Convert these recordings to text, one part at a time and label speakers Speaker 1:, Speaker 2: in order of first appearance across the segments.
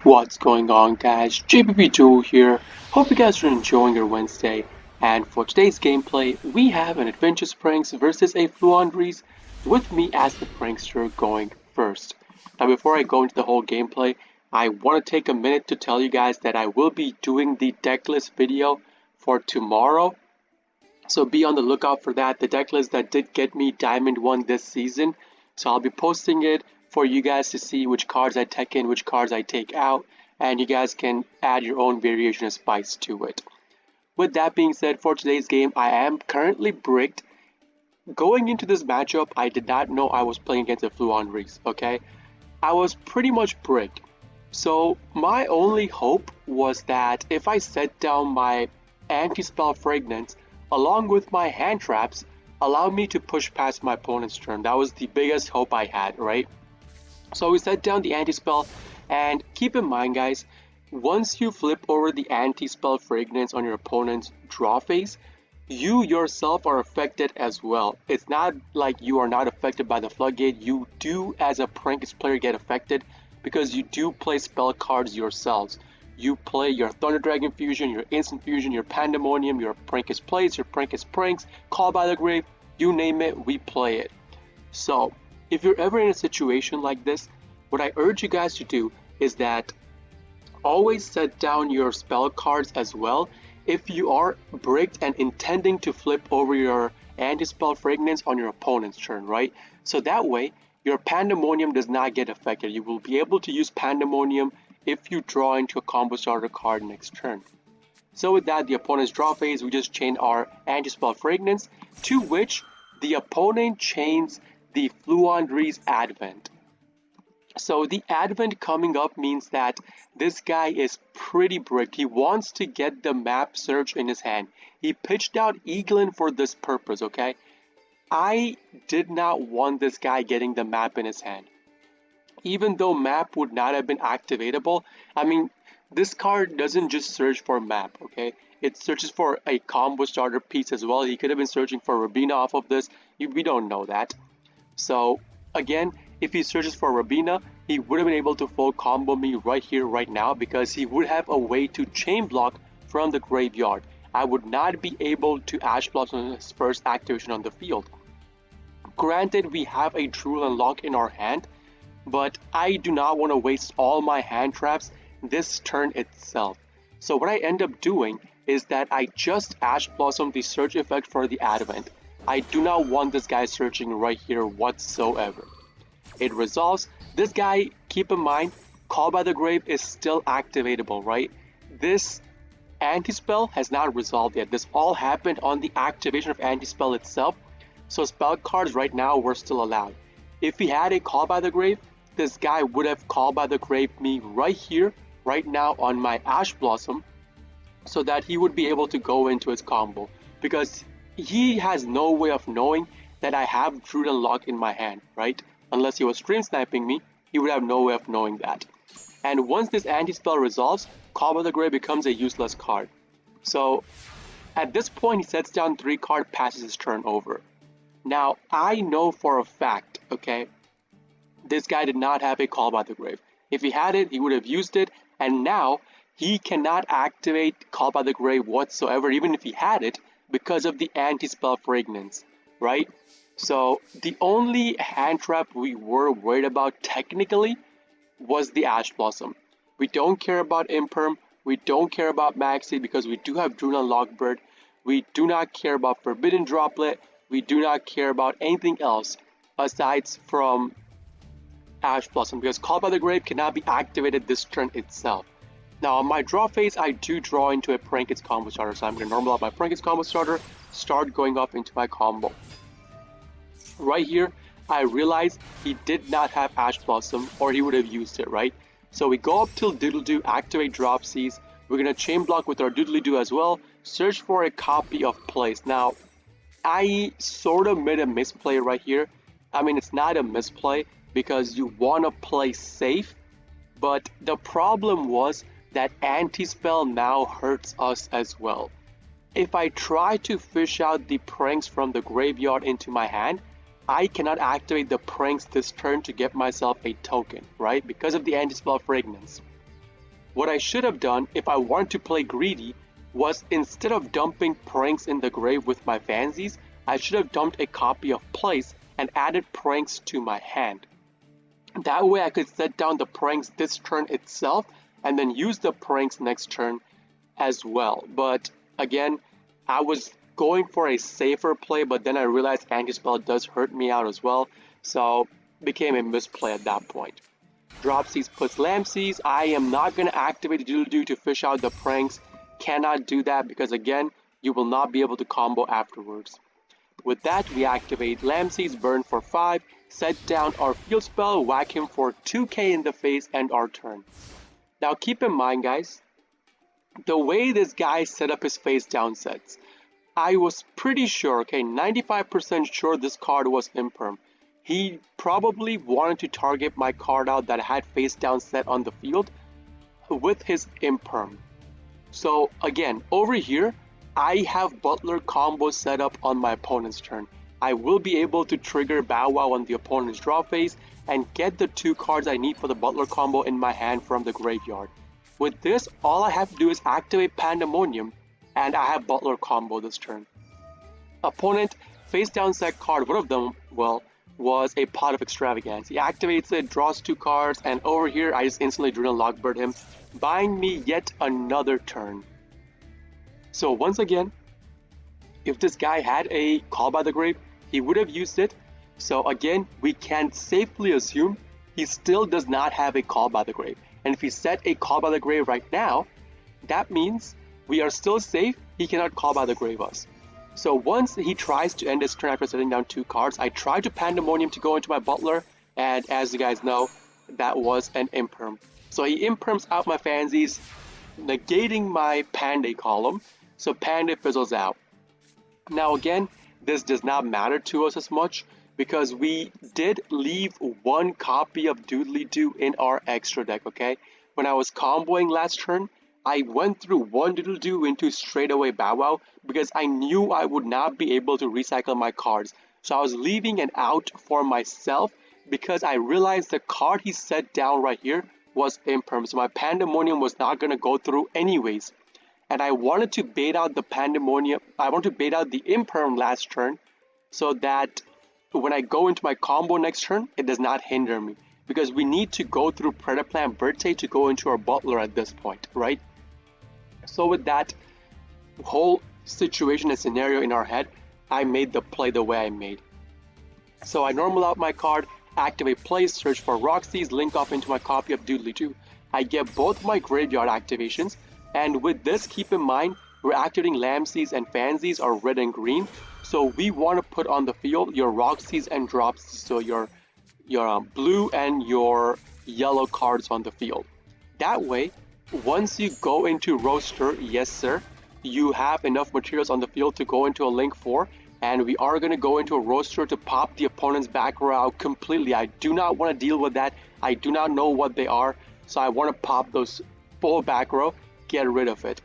Speaker 1: What's going on, guys? JPP here. Hope you guys are enjoying your Wednesday. And for today's gameplay, we have an Adventure Pranks versus a Floowandereeze with me as the prankster going first. Now, before I go into the whole gameplay, I want to take a minute to tell you guys that I will be doing the deck list video for tomorrow. So be on the lookout for that. The deck list that did get me Diamond 1 this season. So I'll be posting it for you guys to see which cards I take in, which cards I take out, and you guys can add your own variation of spice to it. With that being said, for today's game, I am currently bricked. Going into this matchup, I did not know I was playing against a Floowandereeze, okay? I was pretty much bricked. So my only hope was that if I set down my anti-spell fragrance along with my hand traps, allow me to push past my opponent's turn. That was the biggest hope I had, right? So we set down the anti-spell, and keep in mind, guys, once you flip over the anti-spell fragrance on your opponent's draw phase, you yourself are affected as well. It's not like you are not affected by the floodgate. You do, as a Prankist player, get affected because you do play spell cards yourselves. You play your Thunder Dragon Fusion, your Instant Fusion, your Pandemonium, your Prankist Plays, your Prankist Pranks, Call by the Grave, you name it, we play it. So, if you're ever in a situation like this, what I urge you guys to do is that always set down your spell cards as well if you are bricked and intending to flip over your anti-spell fragrance on your opponent's turn, right? So that way, your Pandemonium does not get affected. You will be able to use Pandemonium if you draw into a combo starter card next turn. So with that, the opponent's draw phase, we just chain our anti-spell fragrance, to which the opponent chains the Floowandereeze Advent. So the Advent coming up means that this guy is pretty bricked. He wants to get the map search in his hand. He pitched out Eaglin for this purpose, okay? I did not want this guy getting the map in his hand. Even though map would not have been activatable, I mean, this card doesn't just search for map, okay? It searches for a combo starter piece as well. He could have been searching for Rabina off of this. We don't know that. So again, if he searches for Rabina, he would have been able to full combo me right here, right now, because he would have a way to chain block from the graveyard. I would not be able to Ash Blossom on his first activation on the field. Granted, we have a Drool and Lock in our hand, but I do not want to waste all my hand traps this turn itself. So what I end up doing is that I just Ash Blossom the search effect for the Advent. I do not want this guy searching right here whatsoever. It resolves. This guy, keep in mind, Call by the Grave is still activatable, right? This anti-spell has not resolved yet. This all happened on the activation of anti-spell itself. So spell cards right now were still allowed. If he had a Call by the Grave, this guy would have Call by the Grave me right here, right now on my Ash Blossom, so that he would be able to go into his combo. Because he has no way of knowing that I have Druid and Lock in my hand, right? Unless he was stream sniping me, he would have no way of knowing that. And once this anti-spell resolves, Call by the Grave becomes a useless card. So at this point, he sets down 3 cards, passes his turn over. Now, I know for a fact, okay, this guy did not have a Call by the Grave. If he had it, he would have used it, and now he cannot activate Call by the Grave whatsoever, even if he had it, because of the anti-spell fragrance, right? So the only hand trap we were worried about technically was the Ash Blossom. We don't care about Imperm, we don't care about Maxi because we do have Druna Lockbird, we do not care about Forbidden Droplet, we do not care about anything else aside from Ash Blossom because Call by the Grave cannot be activated this turn itself. Now on my draw phase, I do draw into a Prankist combo starter, so I'm going to normal out my Prankist combo starter, start going up into my combo. Right here, I realize he did not have Ash Blossom or he would have used it, right? So we go up till Doodle-Doo, activate Drop Seas. We're going to chain block with our Doodly-Doo as well, search for a copy of Place. Now, I sort of made a misplay right here. I mean, it's not a misplay because you want to play safe, but the problem was that anti-spell now hurts us as well. If I try to fish out the pranks from the graveyard into my hand, I cannot activate the pranks this turn to get myself a token, right? Because of the anti-spell fragrance. What I should have done if I wanted to play greedy was instead of dumping pranks in the grave with my fancies, I should have dumped a copy of Place and added pranks to my hand. That way I could set down the pranks this turn itself and then use the pranks next turn as well. But again, I was going for a safer play, but then I realized anti-spell does hurt me out as well, so became a misplay at that point. Drop Seas puts Lamb Seas. I am not going to activate the Doodle-Doo to fish out the pranks. Cannot do that because again, you will not be able to combo afterwards. With that, we activate Lamb Seas, burn for 5, set down our field spell, whack him for 2k in the face, and our turn. Now keep in mind guys, the way this guy set up his face down sets, I was pretty sure, okay, 95% sure this card was Imperm. He probably wanted to target my card out that had face down set on the field with his Imperm. So again, over here, I have Butler combo set up on my opponent's turn. I will be able to trigger Bow Wow on the opponent's draw phase and get the 2 cards I need for the Butler combo in my hand from the graveyard. With this, all I have to do is activate Pandemonium and I have Butler combo this turn. Opponent face down set card, one of them, well, was a Pot of Extravagance. He activates it, draws 2 cards, and over here I just instantly Drill Lockbird him, buying me yet another turn. So once again, if this guy had a Call by the Grave, he would have used it. So again, we can safely assume he still does not have a Call by the Grave. And if he set a Call by the Grave right now, that means we are still safe, he cannot Call by the Grave us. So once he tries to end his turn after setting down 2 cards, I try to Pandemonium to go into my Butler, and as you guys know, that was an Imperm. So he Imperms out my Fancies, negating my Panda column, so Panda fizzles out. Now again, this does not matter to us as much, because we did leave 1 copy of Doodly-Doo in our extra deck, okay? When I was comboing last turn, I went through 1 Doodle-Doo into straightaway Bow Wow because I knew I would not be able to recycle my cards. So I was leaving an out for myself because I realized the card he set down right here was Imperm. So my Pandemonium was not going to go through anyways. And I wanted to bait out the Pandemonium. I wanted to bait out the Imperm last turn so that when I go into my combo next turn, it does not hinder me. Because we need to go through Predaplan Verte to go into our Butler at this point, right? So with that whole situation and scenario in our head, I made the play the way I made. So I normal out my card, activate Place, search for Roxy's, link off into my copy of Doodly-Doo. I get both my graveyard activations, and with this, keep in mind, we're activating Lamseys and Fansies are red and green, so we want to put on the field your Roxy's and Dropsies, so your blue and your yellow cards on the field. That way, once you go into Roaster, yes sir, you have enough materials on the field to go into a Link 4, and we are going to go into a Roaster to pop the opponent's back row out completely. I do not want to deal with that. I do not know what they are, so I want to pop those full back row, get rid of it.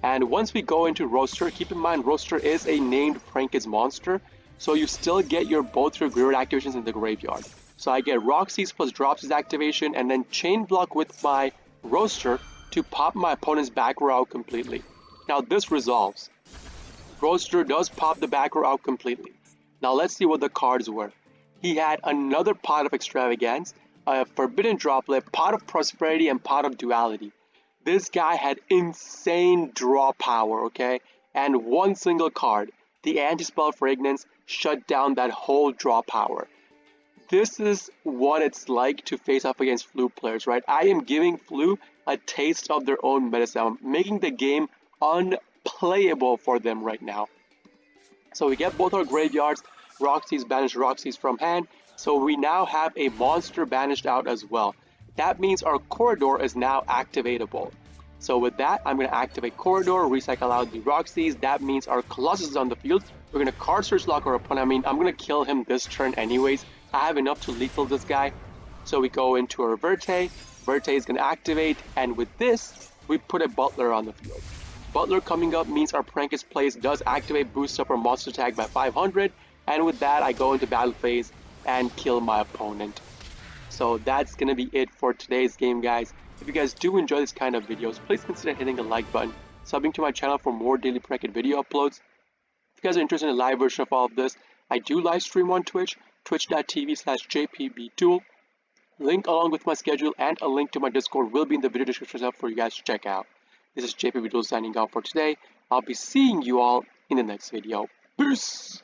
Speaker 1: And once we go into Roaster, keep in mind Roaster is a named Prank's monster, so you still get both your graveyard activations in the graveyard. So I get Roxy's plus Dropsy's activation and then Chain Block with my Roaster to pop my opponent's back row out completely. Now this resolves. Roaster does pop the back row out completely. Now let's see what the cards were. He had another Pot of Extravagance, a Forbidden Droplet, Pot of Prosperity, and Pot of Duality. This guy had insane draw power, okay? And 1 single card, the Anti-Spell Fragrance, shut down that whole draw power. This is what it's like to face off against Floo players, right? I am giving Floo a taste of their own medicine. I'm making the game unplayable for them right now. So we get both our graveyards, Roxy's banished Roxy's from hand, so we now have a monster banished out as well. That means our Corridor is now activatable. So with that, I'm going to activate Corridor, recycle out the Roxy's. That means our Colossus is on the field. We're going to card search lock our opponent. I mean, I'm going to kill him this turn anyways. I have enough to lethal this guy. So we go into our Verte. Verte is going to activate, and with this, we put a Butler on the field. Butler coming up means our Prank's Place does activate, boost up our monster tag by 500, and with that, I go into battle phase and kill my opponent. So that's going to be it for today's game, guys. If you guys do enjoy this kind of videos, please consider hitting the like button, subbing to my channel for more daily prank and video uploads. If you guys are interested in a live version of all of this, I do live stream on Twitch, twitch.tv/jpbtool. Link along with my schedule and a link to my Discord will be in the video description for you guys to check out. This is JPBtool signing out for today. I'll be seeing you all in the next video. Peace!